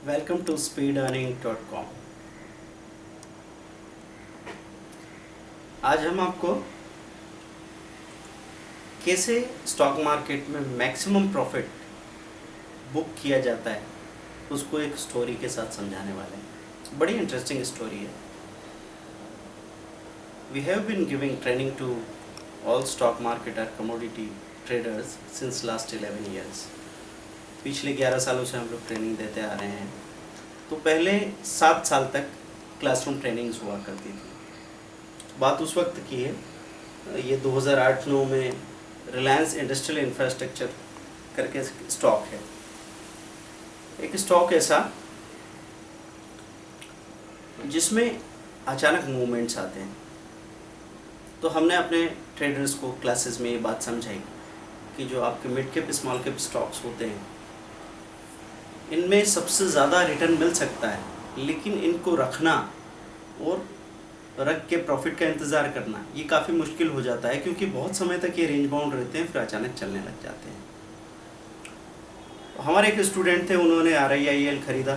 Welcome to speedearning.com। आज हम आपको कैसे स्टॉक मार्केट में मैक्सिमम प्रॉफिट बुक किया जाता है उसको एक स्टोरी के साथ समझाने वाले हैं। बड़ी इंटरेस्टिंग स्टोरी है। We have been giving training to all stock market और commodity traders since last 11 years. पिछले 11 सालों से हम लोग ट्रेनिंग देते आ रहे हैं। तो पहले 7 साल तक क्लासरूम ट्रेनिंग्स हुआ करती थी। बात उस वक्त की है, ये 2008-9 में रिलायंस इंडस्ट्रियल इंफ्रास्ट्रक्चर करके स्टॉक है। एक स्टॉक ऐसा जिसमें अचानक मूवमेंट्स आते हैं। तो हमने अपने ट्रेडर्स को क्लासेस में ये बात समझाई कि जो आपके mid cap small cap stocks होते हैं इनमें सबसे ज़्यादा रिटर्न मिल सकता है, लेकिन इनको रखना और रख के प्रॉफिट का इंतज़ार करना ये काफ़ी मुश्किल हो जाता है, क्योंकि बहुत समय तक ये रेंज बाउंड रहते हैं, फिर अचानक चलने लग जाते हैं। हमारे एक स्टूडेंट थे, उन्होंने RIIL ख़रीदा।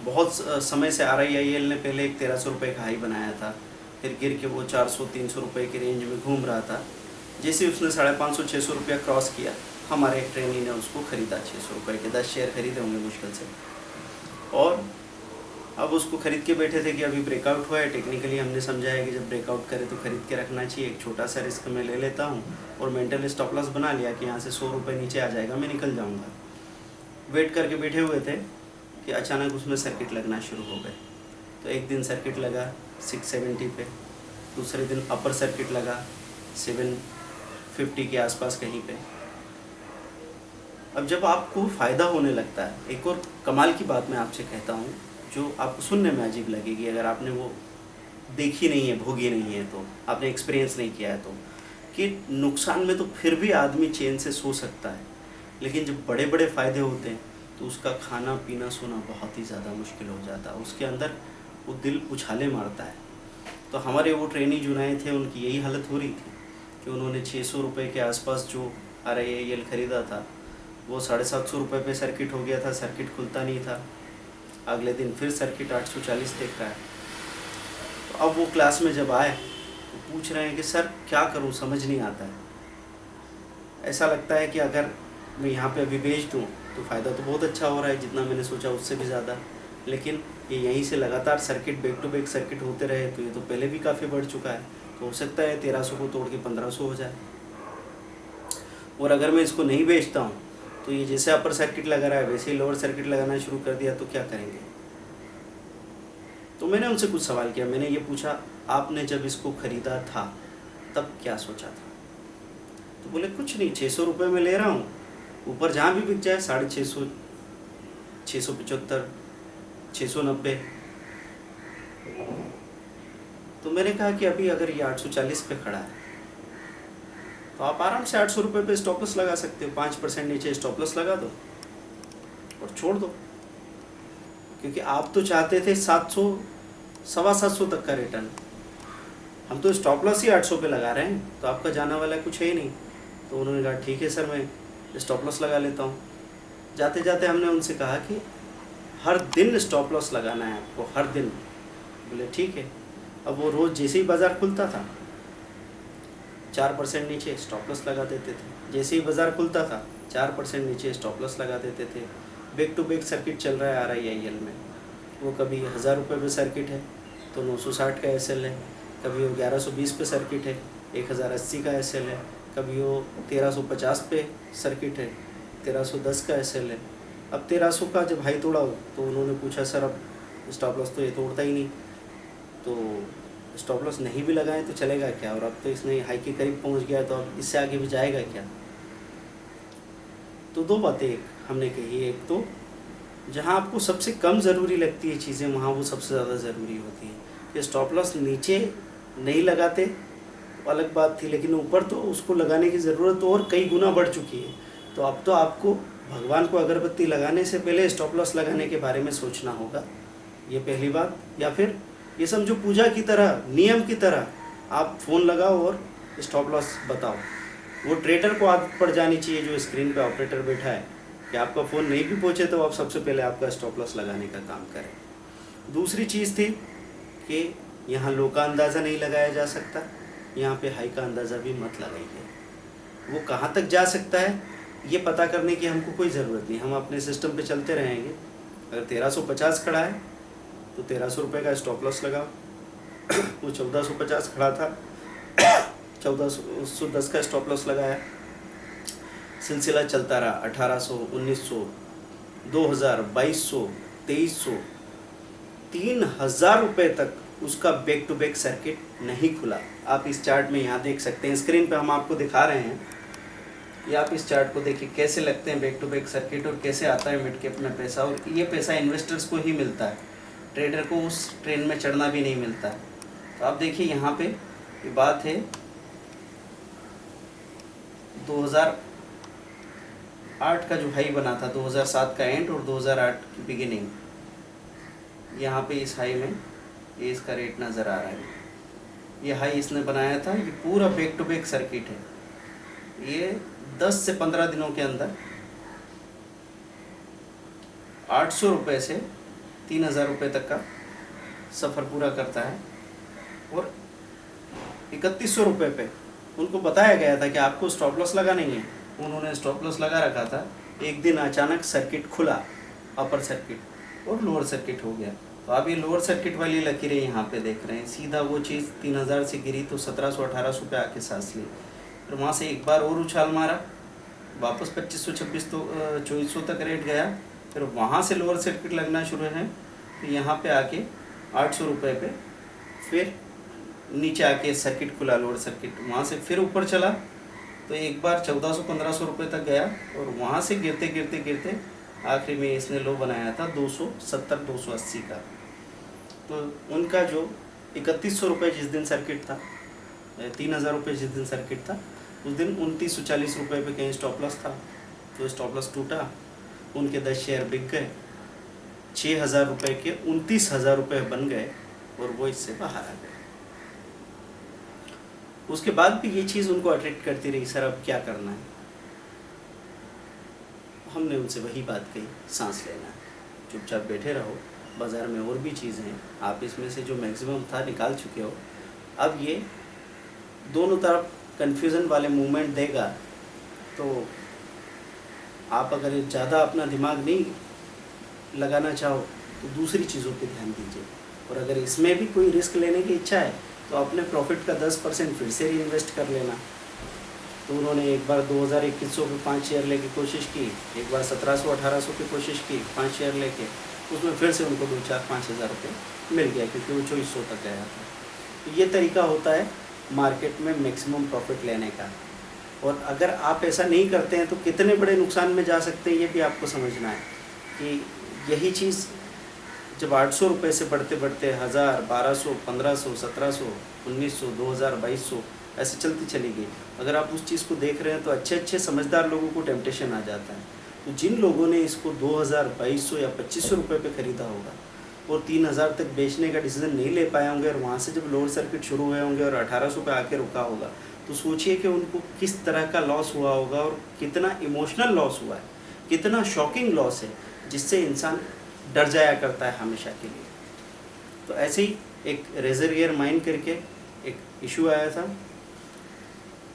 बहुत समय से RIIL ने पहले एक 1300 रुपये का हाई बनाया था, फिर गिर के वो 400-300 रुपये की रेंज में घूम रहा था। जैसे उसने 550-600 रुपया क्रॉस किया, हमारे एक ट्रेनी ने उसको ख़रीदा 600 रुपये के 10 शेयर खरीदे होंगे मुश्किल से। और अब उसको ख़रीद के बैठे थे कि अभी ब्रेकआउट हुआ है। टेक्निकली हमने समझाया कि जब ब्रेकआउट करे तो ख़रीद के रखना चाहिए। एक छोटा सा रिस्क मैं ले लेता हूँ और मेंटल स्टॉप लॉस बना लिया कि यहाँ से 100 रुपये नीचे आ जाएगा, मैं निकल जाऊँगा। वेट करके बैठे हुए थे कि अचानक उसमें सर्किट लगना शुरू हो गए। तो एक दिन सर्किट लगा 670 पे, दूसरे दिन अपर सर्किट लगा 750 के आसपास कहीं पे। अब जब आपको फ़ायदा होने लगता है, एक और कमाल की बात मैं आपसे कहता हूँ जो आपको सुनने में अजीब लगेगी अगर आपने वो देखी नहीं है, भोगी नहीं है, तो आपने एक्सपीरियंस नहीं किया है, तो कि नुकसान में तो फिर भी आदमी चैन से सो सकता है, लेकिन जब बड़े बड़े फ़ायदे होते हैं तो उसका खाना पीना सोना बहुत ही ज़्यादा मुश्किल हो जाता है। उसके अंदर वो दिल उछाले मारता है। तो हमारे वो ट्रेनी जो नए थे उनकी यही हालत हो रही थी कि उन्होंने 600 रुपये के आसपास जो RIIL ख़रीदा था वो 750 रुपये पे सर्किट हो गया था। सर्किट खुलता नहीं था। अगले दिन फिर सर्किट 840 देख रहा है। तो अब वो क्लास में जब आए तो पूछ रहे हैं कि सर क्या करूं, समझ नहीं आता है। ऐसा लगता है कि अगर मैं यहाँ पे अभी बेच दूँ तो फ़ायदा तो बहुत अच्छा हो रहा है, जितना मैंने सोचा उससे भी ज़्यादा, लेकिन ये यहीं से लगातार circuit back to back circuit होते रहे तो ये तो पहले भी काफ़ी बढ़ चुका है। तो हो सकता है 1300 को तोड़ के 1500 हो जाए। और अगर मैं इसको नहीं बेचता हूँ तो ये जैसे अपर सर्किट लगा रहा है वैसे ही लोअर सर्किट लगाना शुरू कर दिया तो क्या करेंगे। तो मैंने उनसे कुछ सवाल किया। मैंने ये पूछा, आपने जब इसको ख़रीदा था तब क्या सोचा था? तो बोले कुछ नहीं, 600 रुपये में ले रहा हूँ, ऊपर जहाँ भी बिक जाए 650, 675, 690। तो मैंने कहा कि अभी अगर ये 840 पे खड़ा है तो आप आराम से 800 रुपये पे स्टॉप लॉस लगा सकते हो। 5% नीचे स्टॉप लॉस लगा दो और छोड़ दो, क्योंकि आप तो चाहते थे 700, 750 तक का रिटर्न। हम तो स्टॉप लॉस ही 800 पे लगा रहे हैं, तो आपका जाने वाला कुछ है ही नहीं। तो उन्होंने कहा ठीक है सर, मैं स्टॉप लॉस लगा लेता हूँ। जाते जाते हमने उनसे कहा कि हर दिन स्टॉप लॉस लगाना है आपको, हर दिन। बोले ठीक है। अब वो रोज़ जैसे ही बाज़ार खुलता था 4% नीचे स्टॉप लॉस लगा देते थे। जैसे ही बाज़ार खुलता था 4% नीचे स्टॉप लॉस लगा देते थे। बैक टू बैक सर्किट चल रहा है RIIL में। वो कभी 1000 रुपये पे सर्किट है तो 960 का SL है, कभी वो 1120 पे सर्किट है 1080 का SL है, कभी वो 1350 पे सर्किट है 1310 का SL है। अब 1300 का जब हाई तोड़ा तो उन्होंने पूछा सर अब स्टॉप लॉस तो ये तोड़ता ही नहीं, तो स्टॉप लॉस नहीं भी लगाएं तो चलेगा क्या? और अब तो इसने हाई के करीब पहुंच गया तो अब इससे आगे भी जाएगा क्या? तो दो बातें हमने कही। एक तो जहां आपको सबसे कम ज़रूरी लगती है चीज़ें वहां वो सबसे ज़्यादा ज़रूरी होती हैं। कि स्टॉप लॉस नीचे नहीं लगाते तो अलग बात थी, लेकिन ऊपर तो उसको लगाने की ज़रूरत तो और कई गुना बढ़ चुकी है। तो अब तो आपको भगवान को अगरबत्ती लगाने से पहले स्टॉप लॉस लगाने के बारे में सोचना होगा, ये पहली बात। या फिर ये समझो पूजा की तरह, नियम की तरह आप फ़ोन लगाओ और स्टॉप लॉस बताओ। वो ट्रेडर को आदत पड़ जानी चाहिए जो स्क्रीन पे ऑपरेटर बैठा है कि आपका फ़ोन नहीं भी पहुँचे तो आप सबसे पहले आपका स्टॉप लॉस लगाने का काम करें। दूसरी चीज़ थी कि यहाँ लो का अंदाज़ा नहीं लगाया जा सकता, यहाँ पे हाई का अंदाज़ा भी मत लगाइए। वो कहाँ तक जा सकता है ये पता करने की हमको कोई ज़रूरत नहीं, हम अपने सिस्टम पे चलते रहेंगे। अगर 1350 खड़ा है तो 1300 रुपये का स्टॉप लॉस लगाओ। वो 1450 खड़ा था, 1410 का स्टॉप लॉस लगाया, सिलसिला चलता रहा। 1800, 1900, 2000, 2200, 2300, 3000 रुपये तक उसका बैक टू बैक सर्किट नहीं खुला। आप इस चार्ट में यहाँ देख सकते हैं, स्क्रीन पे हम आपको दिखा रहे हैं। ये आप इस चार्ट को देखिए कैसे लगते हैं बैक टू बैक सर्किट और कैसे आता है मिड कैप में पैसा। और ये पैसा इन्वेस्टर्स को ही मिलता है, ट्रेडर को उस ट्रेन में चढ़ना भी नहीं मिलता है। तो आप देखिए यहाँ पे ये बात है 2008 का जो हाई बना था, 2007 का एंड और 2008 की बिगिनिंग। यहाँ पे इस हाई में ये इसका रेट नज़र आ रहा है। ये हाई इसने बनाया था, ये पूरा बैक टू बैक सर्किट है। ये 10 से 15 दिनों के अंदर 800 रुपये से 3000 रुपये तक का सफ़र पूरा करता है। और 3100 रुपये पे उनको बताया गया था कि आपको स्टॉप लॉस लगाना ही है, उन्होंने स्टॉप लॉस लगा रखा था। एक दिन अचानक सर्किट खुला, अपर सर्किट और लोअर सर्किट हो गया। तो आप ये लोअर सर्किट वाली लकीरें यहाँ पे देख रहे हैं, सीधा वो चीज़ 3000 से गिरी तो 1700-1800 पे आके सांस ली। फिर वहाँ से एक बार और उछाल मारा, वापस 2500, 2600, 2400 तक रेट गया। फिर वहाँ से लोअर सर्किट लगना शुरू है, तो यहाँ पे आके 800 रुपये पे फिर नीचे आके सर्किट खुला, लोअर सर्किट। वहाँ से फिर ऊपर चला तो एक बार 1400-1500 रुपये तक गया और वहाँ से गिरते गिरते गिरते आखिरी में इसने लो बनाया था 270-280 का। तो उनका जो 3100 रुपये जिस दिन सर्किट था, 3000 रुपये जिस दिन सर्किट था, उस दिन 2940 रुपये पे कहीं स्टॉप लॉस था। तो स्टॉप लॉस टूटा, उनके 10 शेयर बिक गए, 6000 रुपये के 29000 रुपये बन गए और वो इससे बाहर आ गए। उसके बाद भी ये चीज़ उनको अट्रैक्ट करती रही, सर अब क्या करना है। हमने उनसे वही बात कही, सांस लेना है, चुपचाप बैठे रहो, बाज़ार में और भी चीज़ें हैं, आप इसमें से जो मैक्सिमम था निकाल चुके हो। अब ये दोनों तरफ कन्फ्यूज़न वाले मूवमेंट देगा, तो आप अगर ज़्यादा अपना दिमाग नहीं लगाना चाहो तो दूसरी चीज़ों पे ध्यान दीजिए। और अगर इसमें भी कोई रिस्क लेने की इच्छा है तो अपने प्रॉफिट का 10% फिर से री-इन्वेस्ट कर लेना। तो उन्होंने एक बार 2100 पे 5 शेयर लेके कोशिश की, एक बार 1700-1800 की कोशिश की 5 शेयर लेके, उसमें फिर से उनको 2-4-5 हज़ार रुपये मिल गया क्योंकि वो 2400 तक गया था। तो ये तरीका होता है मार्केट में मैक्सिमम प्रॉफिट लेने का। और अगर आप ऐसा नहीं करते हैं तो कितने बड़े नुकसान में जा सकते हैं ये भी आपको समझना है। कि यही चीज़ जब 800 रुपये से बढ़ते बढ़ते 1000, 1200, 1500, 1700, 1900, 2000, 2200 ऐसे चलती चली गई। अगर आप उस चीज़ को देख रहे हैं तो अच्छे अच्छे समझदार लोगों को टेम्पटेशन आ जाता है। तो जिन लोगों ने इसको 2000, 2200 या 2500 रुपये पे ख़रीदा होगा और 3000 तक बेचने का डिसीजन नहीं ले पाए होंगे और वहाँ से जब लोअर सर्किट शुरू हुए होंगे और 1800 पे आके रुका होगा, तो सोचिए कि उनको किस तरह का लॉस हुआ होगा और कितना इमोशनल लॉस हुआ है, कितना शॉकिंग लॉस है जिससे इंसान डर जाया करता है हमेशा के लिए। तो ऐसे ही एक रेजरवियर माइन करके एक इशू आया था,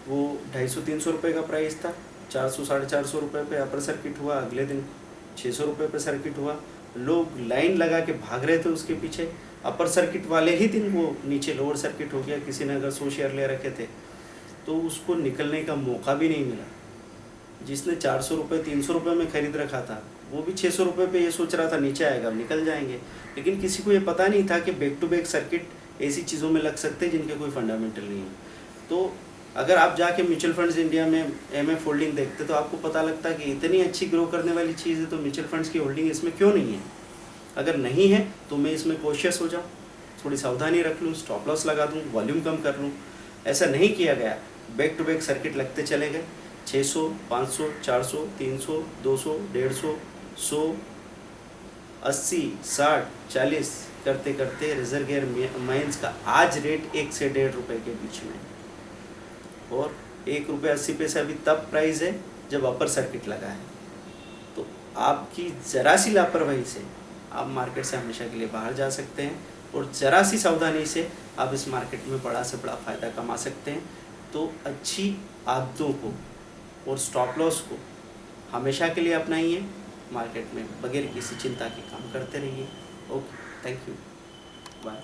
वो 250-300 रुपये का प्राइस था, 400-450 रुपये पे अपर सर्किट हुआ, अगले दिन 600 रुपये पे सर्किट हुआ। लोग लाइन लगा के भाग रहे थे उसके पीछे। अपर सर्किट वाले ही दिन वो नीचे लोअर सर्किट हो गया। किसी ने अगर 100 शेयर ले रखे थे तो उसको निकलने का मौका भी नहीं मिला। जिसने 400 रुपये 300 रुपये में ख़रीद रखा था वो भी 600 रुपये पे ये सोच रहा था नीचे आएगा, निकल जाएंगे। लेकिन किसी को ये पता नहीं था कि बैक टू बैक सर्किट ऐसी चीज़ों में लग सकते हैं जिनके कोई फंडामेंटल नहीं है। तो अगर आप जाके म्यूचुअल फंड्स इंडिया में एमएफ होल्डिंग देखते तो आपको पता लगता है कि इतनी अच्छी ग्रो करने वाली चीज़ है तो म्यूचुअल फंड्स की होल्डिंग इसमें क्यों नहीं है। अगर नहीं है तो मैं इसमें कॉशियस हो जाऊँ, थोड़ी सावधानी रख लूँ, स्टॉप लॉस लगा दूँ, वॉल्यूम कम कर लूँ। ऐसा नहीं किया गया, बैक टू बैक सर्किट लगते चले गए। 600, 500, 400, 300, 200, 150, 100, 80, 60, 40 करते करते रिजर्वियर माइंस का आज रेट 1 से 1.5 रुपये के बीच में, और 1 रुपये 80 पैसे अभी तब प्राइस है जब अपर सर्किट लगा है। तो आपकी ज़रा सी लापरवाही से आप मार्केट से हमेशा के लिए बाहर जा सकते हैं, और ज़रा सी सावधानी से आप इस मार्केट में बड़ा से बड़ा फ़ायदा कमा सकते हैं। तो अच्छी आदतों को और स्टॉप लॉस को हमेशा के लिए अपनाइए, मार्केट में बगैर किसी चिंता के काम करते रहिए। Okay, thank you, bye.